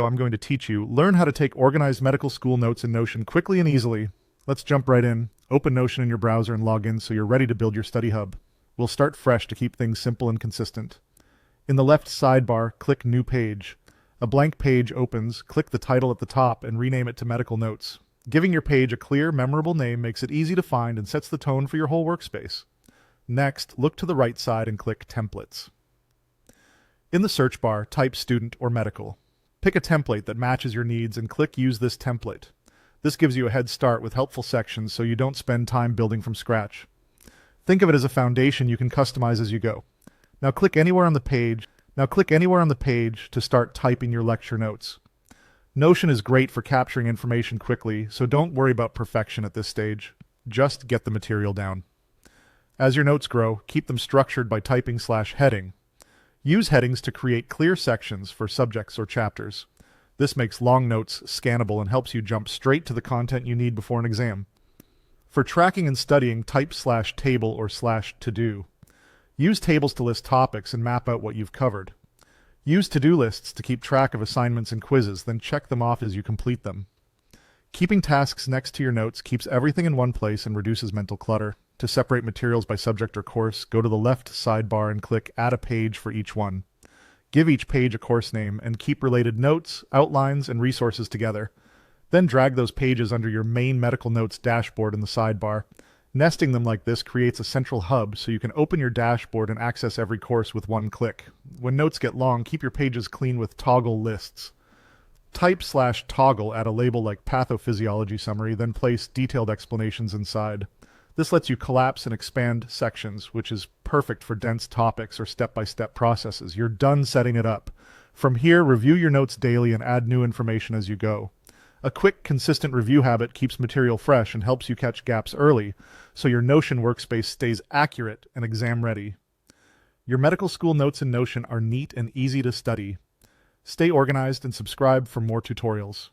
I'm going to teach you, learn how to take organized medical school notes in Notion quickly and easily. Let's jump right in. Open Notion in your browser and log in so you're ready to build your study hub. We'll start fresh to keep things simple and consistent. In the left sidebar, click New Page. A blank page opens, click the title at the top and rename it to Medical Notes. Giving your page a clear, memorable name makes it easy to find and sets the tone for your whole workspace. Next, look to the right side and click Templates. In the search bar, type Student or Medical. Pick a template that matches your needs and click Use this template. This gives you a head start with helpful sections so you don't spend time building from scratch. Think of it as a foundation you can customize as you go. Now click anywhere on the page to start typing your lecture notes. Notion is great for capturing information quickly, so don't worry about perfection at this stage. Just get the material down. As your notes grow, keep them structured by typing /heading. Use headings to create clear sections for subjects or chapters. This makes long notes scannable and helps you jump straight to the content you need before an exam. For tracking and studying, type /table or /to-do. Use tables to list topics and map out what you've covered. Use to-do lists to keep track of assignments and quizzes, then check them off as you complete them. Keeping tasks next to your notes keeps everything in one place and reduces mental clutter. To separate materials by subject or course, go to the left sidebar and click Add a page for each one. Give each page a course name and keep related notes, outlines, and resources together. Then drag those pages under your main medical notes dashboard in the sidebar. Nesting them like this creates a central hub so you can open your dashboard and access every course with one click. When notes get long, keep your pages clean with toggle lists. Type /toggle at a label like Pathophysiology Summary, then place detailed explanations inside. This lets you collapse and expand sections, which is perfect for dense topics or step-by-step processes. You're done setting it up. From here, review your notes daily and add new information as you go. A quick, consistent review habit keeps material fresh and helps you catch gaps early, so your Notion workspace stays accurate and exam-ready. Your medical school notes in Notion are neat and easy to study. Stay organized and subscribe for more tutorials.